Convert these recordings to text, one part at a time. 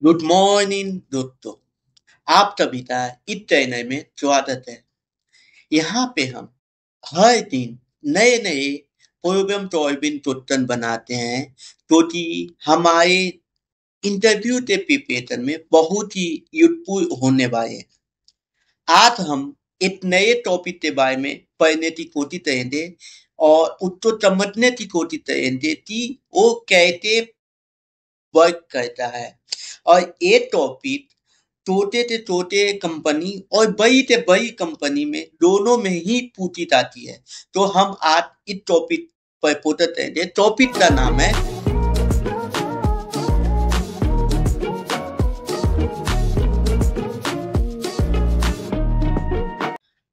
Good morning दोस्तों। आप सभी का इस चैनल में स्वागत है। यहाँ पे हम हर दिन नए नए प्रॉब्लम सॉल्विंग क्वेश्चन बनाते हैं जो कि हमारे इंटरव्यू के प्रिपरेशन में बहुत ही यूजफुल होने वाले हैं। आज हम एक नए टॉपिक के बारे में पढ़ने की कोशिश करेंगे और उसको समझने की कोशिश करेंगे कि वो कैसे वर्क करता है। और ये टॉपिक छोटे से छोटे कंपनी और बड़ी से बड़ी कंपनी में दोनों में ही पूछी जाती है। तो हम आज इस टॉपिक पर फोकस करेंगे। टॉपिक का नाम है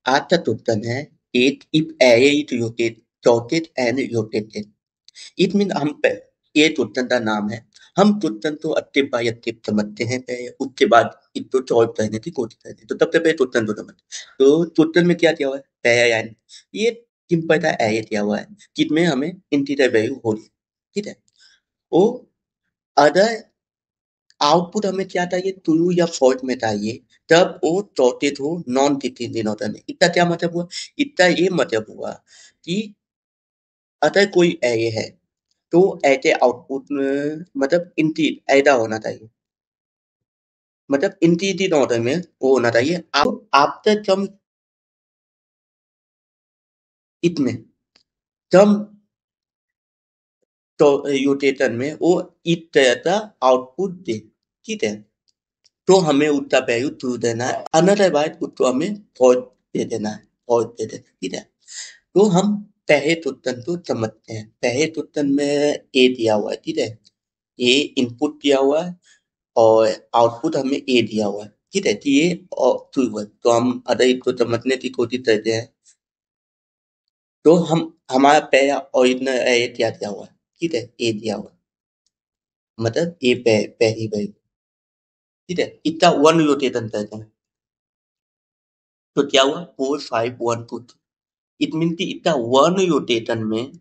आज का क्वेश्चन है एक if array is rotated and rotated। It mean ये क्वेश्चन का नाम है। हम क्वेश्चन को अच्छे बाय अच्छे समझते हैं पहले, उसके बाद इसको सॉल्व करने की कोशिश करते हैं। तो सबसे पहले क्वेश्चन को समझते हैं। तो क्वेश्चन में क्या दिया हुआ है? पहला लाइन ये सिंपल सा array दिया हुआ है जिसमें हमें इंटीजर वैल्यू हो रही है, ठीक है। वो अगर आउटपुट हमें क्या चाहिए, ट्रू या फॉल्स में चाहिए, तब वो sorted हो नॉन डिटरमिनेट में। इसका क्या मतलब हुआ? इसका ये मतलब हुआ कि अगर कोई array है तो ऐसे आउटपुट में मतलब इंटीज ऐसा होना चाहिए, मतलब इंटीजर ऑर्डर में वो होना चाहिए। अब आफ्टर सम इसमें सम तो रोटेशन में वो इस तरह का आउटपुट दे, ठीक है। तो हमें उसका वैल्यू ट्रू देना है, अनदर बात उसको हमें फॉल्स दे देना है, फॉल्स दे देना है, ठीक है। तो हम पहले क्वेश्चन को समझते हैं। पहले क्वेश्चन में ए दिया हुआ है, ठीक है। ए इनपुट दिया हुआ है और आउटपुट हमें ए दिया हुआ है, ठीक है। तो ये ट्रू है। तो हम अगर इसको समझने की कोशिश करते हैं तो हम हमारा पहला ओरिजिनल ए क्या दिया हुआ है, ठीक है। ए दिया हुआ है, मतलब ए पहली वैल्यू, ठीक है। इतना वन रोटेशन करते हैं तो क्या हुआ 4 5 1 2 3। इट मीन कि इतना वन रोटेशन में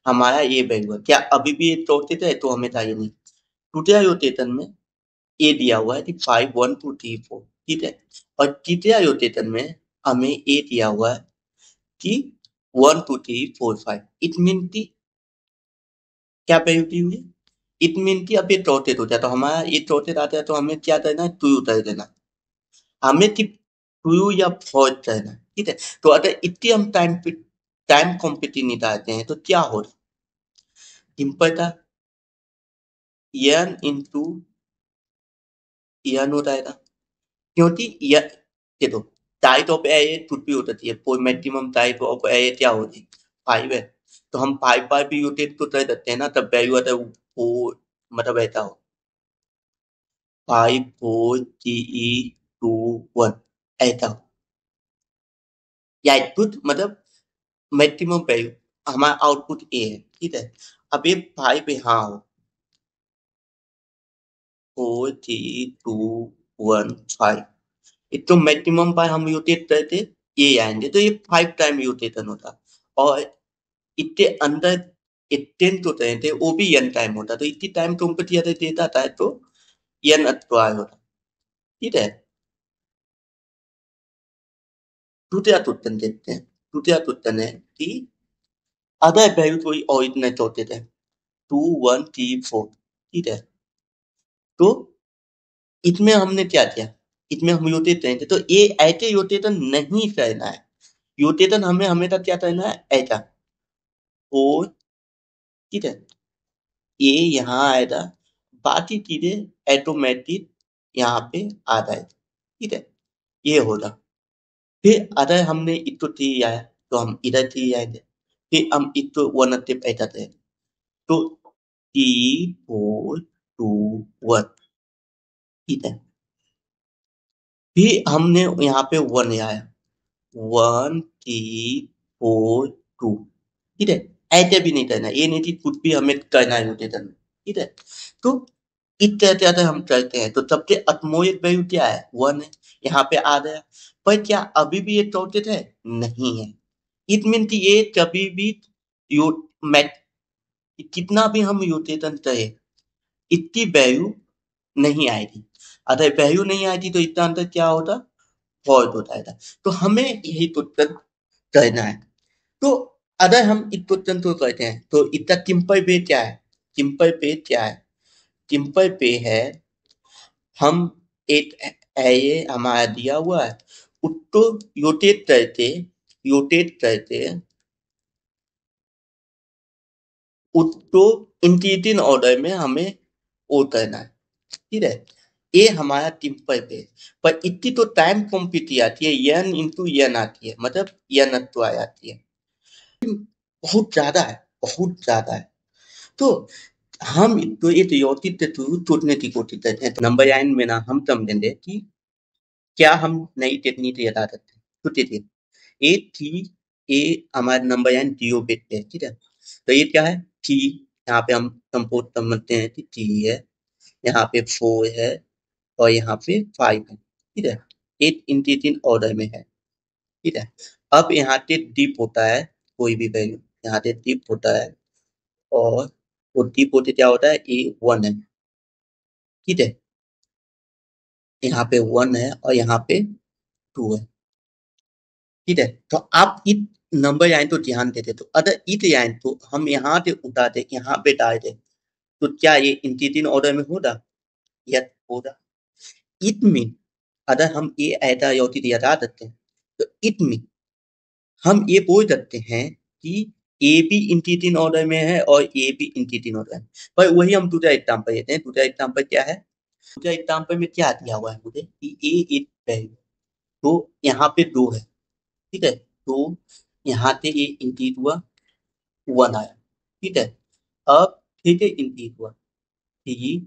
हमारा ये वैल्यू है। क्या अभी भी ये रोटेट है? तो हमें चाहिए नहीं। दूसरा रोटेशन में ए दिया हुआ है कि 5 1 2 3 4, ठीक है। और तीसरा रोटेशन में हमें ए दिया हुआ है कि 1 2 3 4 5। इट मीन कि क्या वैल्यू दी हुई है? इट मीन कि अब ये रोटेट हो जाता है, तो हमारा ये रोटेट आता है तो हमें क्या करना है, ट्रू कर देना। हमें सिर्फ ट्रू या फॉल्स करना है, ठीक है। तो अगर इतनी हम टाइम कॉम्पिटी निकालते हैं तो क्या हो रहा है? सिंपल था, n इंटू n हो जाएगा, क्योंकि देखो टाइप ऑफ एरे कुछ भी हो सकती है। कोई मैक्सिमम टाइप ऑफ एरे क्या होती है, 5 है। तो हम 5 बार भी रोटेट तो कर सकते हैं ना, तब वैल्यू आता है वो मतलब ऐसा हो 5 4 3 2 1 ऐसा हो, या कुछ मतलब मैक्सिमम वैल्यू हमारा आउटपुट ए है, ठीक है। अब ये 5 यहाँ हो 4 3 2 1 5, ये तो मैक्सिमम बार हम रोटेट करते ये आएंगे, तो ये 5 टाइम रोटेशन होता। और इतने अंदर टेन तो थे वो भी n टाइम होता, तो इतनी टाइम तुम पे दिया देता था तो n स्क्वायर होता, ठीक है। दूसरा क्वेश्चन देखते हैं। दूसरा क्वेश्चन है कि अगर वैल्यू कोई ओरिजिनल होते थे 2 1 3 4, ठीक है। तो इसमें हमने क्या किया, इसमें हम रोटेट करेंगे तो ये ऐसे रोटेशन नहीं करना है। रोटेशन हमें हमेशा क्या करना है, ऐसा 4, ठीक है। ये यहाँ आएगा, बाकी चीजें ऑटोमेटिक यहाँ पे आ जाएगी, ठीक है। ये होगा। फिर अगर हमने इसको थ्री आया तो हम इधर थ्री आएंगे, फिर हम इसको वन स्टेप ऐसा करेंगे तो 3 4 2 1, ठीक है। फिर हमने यहाँ पे वन आया 1 3 4 2, ठीक है। ऐसे भी नहीं करना, ये नहीं कि कुछ भी हमें करना है रोटेशन में, ठीक है। तो इस तरह से अगर हम करते हैं तो सबसे अटमोस्ट वैल्यू क्या है, 1 है। यहाँ पे आ गया, पर क्या अभी भी ये रोटेट है? नहीं है। इट मीन कि ये कभी भी यू मैट कितना भी हम रोटेशन करें इतनी वैल्यू नहीं आएगी। अगर वैल्यू नहीं आई थी तो इतना अंतर क्या होता, फॉल्ट होता था। तो हमें यही क्वेश्चन करना है। तो अगर हम इस क्वेश्चन को करते हैं तो इसका सिंपल वे क्या है, सिंपल वे क्या है, सिंपल वे है हम एक है ये हमारा दिया हुआ है उसको रोटेट करते उसको इंक्रीजिंग ऑर्डर में हमें वो करना है, ठीक है। ये हमारा सिंपल वे, पर इतनी तो टाइम कॉम्पिटी आती है, n इंटू n आती है, मतलब n तो आ जाती है, बहुत ज्यादा है, बहुत ज्यादा है। तो हम तो एक यौतिक के थ्रू सोचने की कोशिश करते हैं। तो नंबर लाइन में ना हम समझेंगे कि क्या हम नई टेक्निक लगा सकते हैं। तो देखिए ए थी, ए हमारा नंबर लाइन 0 बिट है, ठीक है। तो ये क्या है, थी, यहाँ पे हम कंपोज समझते हैं कि थी है, यहाँ पे 4 है और यहाँ पे 5 है, ठीक है। एक इंटीजर ऑर्डर में है, ठीक है। अब यहाँ से डीप होता है कोई भी वैल्यू, यहाँ से डीप होता है और वो डीप होते क्या होता है, ए 1 है, ठीक है। यहाँ पे 1 है और यहाँ पे 2 है, ठीक है। तो आप इस नंबर लाइन तो ध्यान देते, तो अगर इस लाइन को हम यहाँ से उठा दे, यहाँ पे डाल दे, तो क्या ये इंटीजर ऑर्डर में होगा, यस होगा। इट मीन अगर हम ये ऐसा योटी हटा सकते हैं तो इट मीन हम ये बोल सकते हैं कि ए भी इंटीजर ऑर्डर में है और ए भी इंटीजर ऑर्डर में। पर वही हम दूसरा एग्जांपल लेते हैं। दूसरा एग्जांपल क्या है, दूसरा एग्जांपल में क्या दिया हुआ है मुझे कि ए इज वैल्यू, तो यहाँ पे 2 है, ठीक है। तो यहाँ से ये इंटीजर हुआ 1 आया, ठीक है। अब फिर से इंटीजर हुआ 3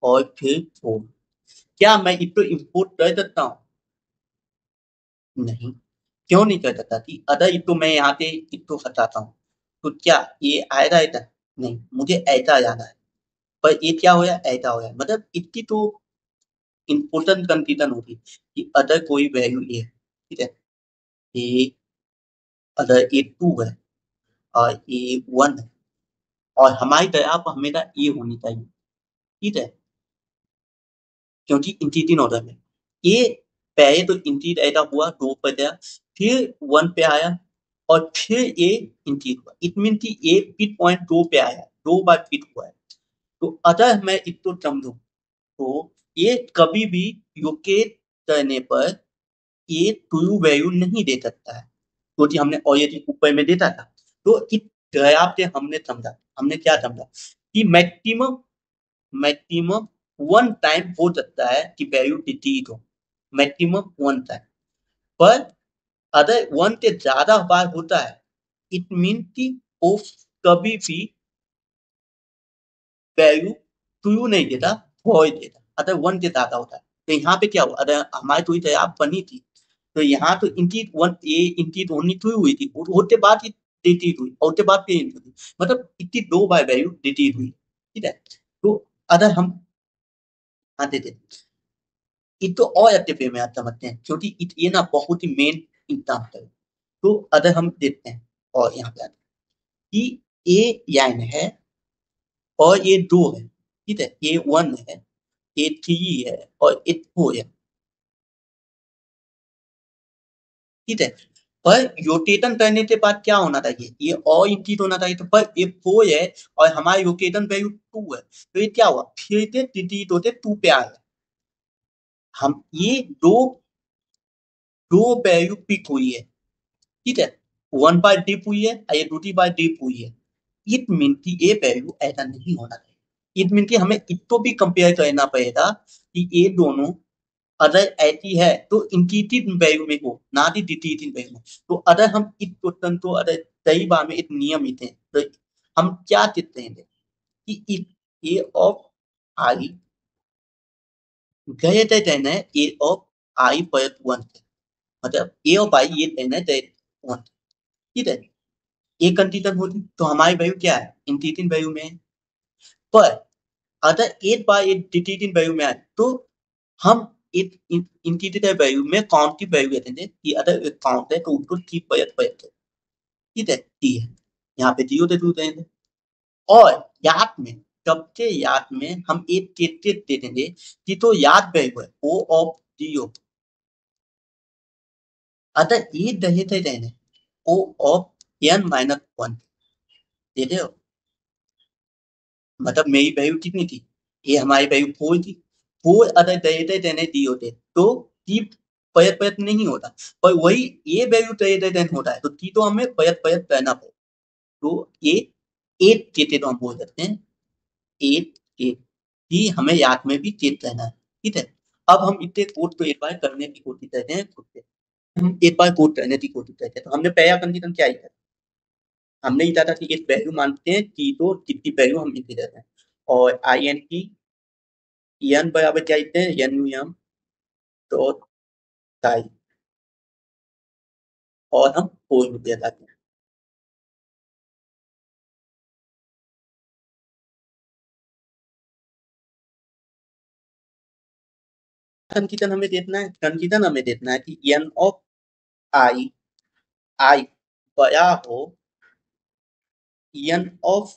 और फिर 4। क्या मैं इसको इंपोर्ट कर सकता हूँ, नहीं। क्यों नहीं कर सकता थी, अगर इसको मैं यहाँ से इसको हटाता हूँ तो क्या ये आएगा ऐसा, नहीं, मुझे ऐसा जाना है। पर ये क्या होया, ऐसा होया, मतलब इसकी तो इम्पोर्टेंट कंडीशन होगी कि अगर कोई वैल्यू ये है, ठीक है, ये अगर ये 2 है और ये 1 है और हमारी तरफ हमेशा ये होनी चाहिए, ठीक है, क्योंकि इंटीजर ऑर्डर में ये पहले तो इंटीजर ऐसा हुआ 2 पर गया, फिर 1 पे आया और फिर ये इंटीजर हुआ। इट मीन कि ये फिट पॉइंट 2 पे आया, 2 बार फिट हुआ है। तो अगर मैं इसको समझूं तो ये कभी भी लोकेट करने पर ये ट्रू वैल्यू नहीं दे सकता है, क्योंकि हमने ऑलरेडी ऊपर में देता था। तो इस ग्राफ से हमने समझा, हमने क्या समझा कि मैक्सिमम मैक्सिमम 1 टाइम हो सकता है कि वैल्यू डिक्रीज हो, मैक्सिमम 1 टाइम। पर अगर 1 से ज्यादा बार होता है इट मीन कि वो कभी भी वैल्यू ट्रू नहीं देता, फॉल्स देता, अगर 1 से ज्यादा होता है। तो यहाँ पे क्या हुआ, अगर हमारी थोड़ी तरह बनी थी तो यहाँ तो इंटीज 1 ये इंटीज ओनली ट्रू हुई थी, होते बाद डिक्रीज हुई और उसके बाद फिर इंक्रीज हुई, मतलब इतनी 2 बार वैल्यू डिक्रीज हुई, ठीक है। तो अगर हम आते थे ये तो और अच्छे वे में आप समझते हैं, क्योंकि ये ना बहुत ही मेन एग्जाम्पल है। तो अगर हम देखते हैं और यहाँ पे आते हैं कि ये लाइन है और ये 2 है, ठीक है, ये 1 है, ये 3 है और ये 4 है, ठीक है। पर रोटेशन करने के बाद क्या होना चाहिए, ये और इंक्रीज होना चाहिए, तो पर ये 4 है और हमारी रोटेशन वैल्यू 2 है, तो ये क्या हुआ, फिर से डिक्रीज होते 2 पे आ गया। हम ये दो वैल्यू पिक हुई है, ठीक है, 1 बार डिप हुई है और ये दूसरी बार डिप हुई है। इट मीन कि ये वैल्यू ऐसा नहीं होना चाहिए। इट मीन कि हमें इसको भी कंपेयर करना पड़ेगा कि ये दोनों अगर ऐसी है तो इंक्रीजिंग वैल्यू में हो, ना कि डिक्रीजिंग वैल्यू में। तो अगर हम इस क्वेश्चन को अगर सही बार में एक नियम लेते हैं तो हम क्या कहते हैं कि if A of I greater than है ए ऑफ आई पर 1, मतलब ए ऑफ आई ये देना है 1, ठीक है। ये कंडीशन होती तो हमारी वैल्यू क्या है, इंक्रीजिंग वैल्यू में है। पर अगर एक बार ये डिक्रीजिंग वैल्यू में आए तो हम एक इंटीजर वैल्यू में काउंट की वैल्यू लेते हैं कि अगर एक काउंट है तो उसको की परत, ठीक है, टी है, यहाँ पे जीरो दे देते हैं। और याद में तब के याद में हम एक टेट दे देंगे कि तो याद वैल्यू है ओ ऑफ जीरो। अतः ये दहे थे देने ओ ऑफ एन माइनस वन दे दे। मतलब मेरी वैल्यू कितनी थी, ये हमारी वैल्यू फोर थी। फोर अगर दे देने दी होते तो टी पयत पयत नहीं होता, पर वही ये वैल्यू दे देन होता है तो टी तो हमें पयत पयत करना पड़ेगा। तो ये एट टेटे तो हम बोल सकते हैं, एट एट ही हमें याद में भी चेक करना है। ठीक है, अब हम इतने कोड को एक बार करने की कोशिश करते हैं खुद से। हम एक बार कोड करने की कोशिश करते हैं तो हमने पहला कंडीशन क्या है, हमने ये था कि एक वैल्यू मानते हैं की तो कितनी वैल्यू हम लिख देते हैं और आई एन की एन बराबर क्या लिखते हैं एन एम डॉट टाइप और हम कोड लिख देते हैं। कंडीशन हमें देखना है, कंडीशन हमें देखना है कि एन ऑफ आई आई बड़ा हो एन ऑफ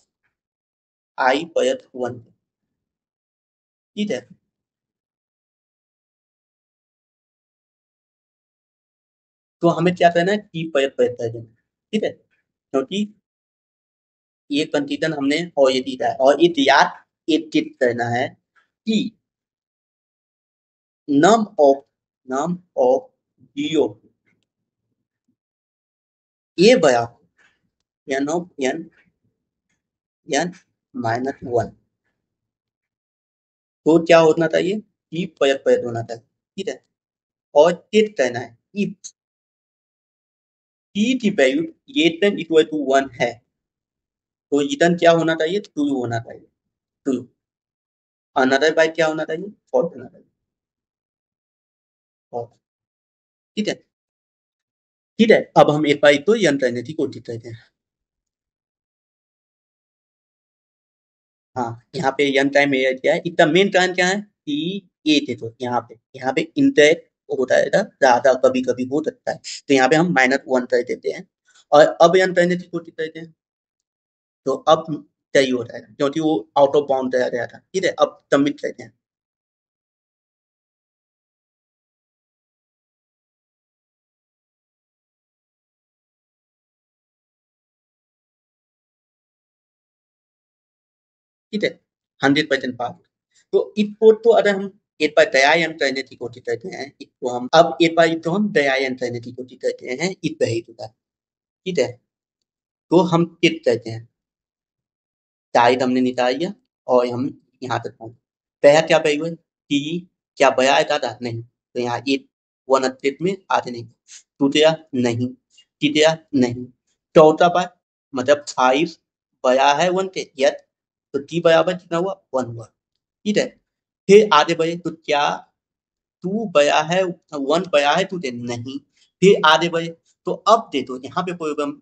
आई पर वन। ठीक है, तो हमें क्या करना है टी पर देना। ठीक है, क्योंकि ये कंडीशन हमने और ये दी है और ये याद एक चीज करना है कि नम ऑफ नम ऑफ जीरो ये बया n of n minus one. तो क्या होना चाहिए ई पर होना चाहिए। ठीक है, और चेक करना है इफ टी की वैल्यू ये टेन इक्वल टू वन है तो रिटर्न क्या होना चाहिए ट्रू होना चाहिए। ट्रू अनदर बाय क्या होना चाहिए फॉल्स होना चाहिए। false। ठीक है, ठीक है, अब हम एक बार तो यन करने की कोशिश करते हैं। हाँ, यहाँ पे यन टाइम एरर क्या है, इसका मेन कारण क्या है कि ये देखो यहाँ पे इंटरेक्ट होता है ज्यादा, कभी कभी हो सकता है तो यहाँ पे हम माइनस वन कर देते हैं और अब यन करने की कोशिश करते हैं तो अब सही हो जाएगा क्योंकि वो आउट ऑफ बाउंड चला गया था। ठीक है, अब सबमिट करते हैं। ठीक है, 100% पास। तो इसको तो अगर हम एक बार दयायन करने की कोशिश करते हैं, इसको हम अब एक बार इसको हम दयायन करने की कोशिश करते हैं इस वैल्यू का। ठीक है, तो हम टिक करते हैं, डाइट हमने निकाल दिया और हम यहाँ तक पहुंचे। पहला क्या वैल्यू है कि क्या बया है दादा नहीं, तो यहाँ एक वन स्टेट में आते नहीं, टूटिया नहीं, टिटिया नहीं। चौथा बार मतलब फाइव बया है वन के यस, तो टी बराबर कितना हुआ वन हुआ। ठीक है, फिर आगे बढ़े तो क्या टू बया है वन बया है टू दे नहीं, फिर आगे बढ़े तो अब दे दो यहाँ पे प्रॉब्लम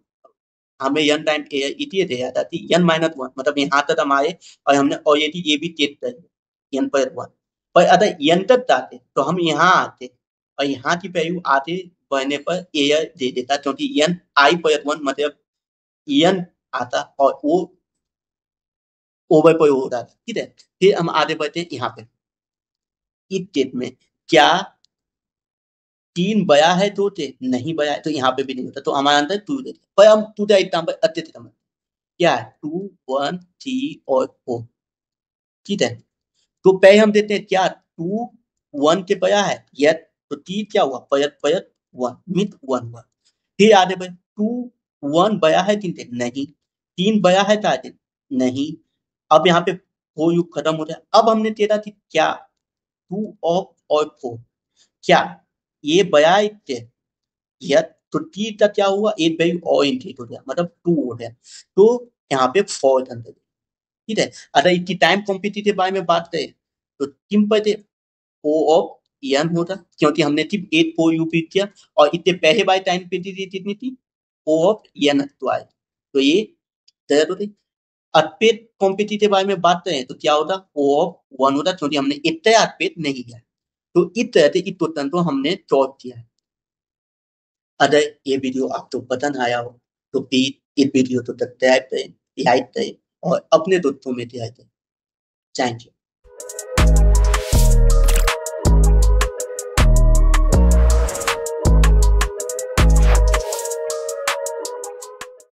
हमें यन टाइम इसलिए दे जाता थी यन माइनस वन, मतलब यहाँ तक हम आए और हमने और ये भी चेक कर यन पर वन, पर अगर यन तक जाते तो हम यहाँ आते और यहाँ की वैल्यू आते बढ़ने पर एयर दे देता क्योंकि यन आई पर वन मतलब यन आता और वो ओवर पर हो रहा था। ठीक है, फिर हम आगे बढ़ते यहाँ पे इस केस में क्या तीन बया है दो थे नहीं बया है तो यहाँ पे भी नहीं होता तो हमारा आंसर टू दे, पर हम टू का एग्जाम्पल अच्छे से समझ क्या है टू वन थ्री और फोर। ठीक है, तो पहले हम देते हैं क्या टू वन के बया है यस, तो टी क्या हुआ पयत पयत वन मित वन हुआ। फिर आगे बढ़े टू वन बया है तीन थे नहीं, तीन बया है चार थे नहीं। अब यहाँ पे फोर यू खत्म हो जाए, अब हमने तेरा थी क्या टू ऑफ और फोर, क्या ये बया थे यस, तो टी का क्या हुआ एक वैल्यू और इंक्रीज हो गया मतलब टू हो गया, तो यहाँ पे फोर अंदर। ठीक है, अगर इसकी टाइम कॉम्पिटिटिव के बारे में बात करें तो सिंपल थे ओ ऑफ एन होता क्योंकि हमने सिर्फ एट फोर यूपी किया और इतने पहले बार टाइम कॉम्पिटिटिव कितनी थी ओ ऑफ एन ट्वाइस, तो ये तरह होती। अटपेट कॉम्पिटिटिव के बारे में बात करें तो क्या होता ओ ऑफ वन होता क्योंकि हमने इतना अटपेट नहीं किया, तो इस तरह से इस क्वेश्चन को हमने सॉल्व किया है। अगर ये वीडियो आपको पसंद आया हो तो प्लीज इस वीडियो को सब्सक्राइब करें, लाइक करें और अपने दोस्तों में शेयर करें। Thank you.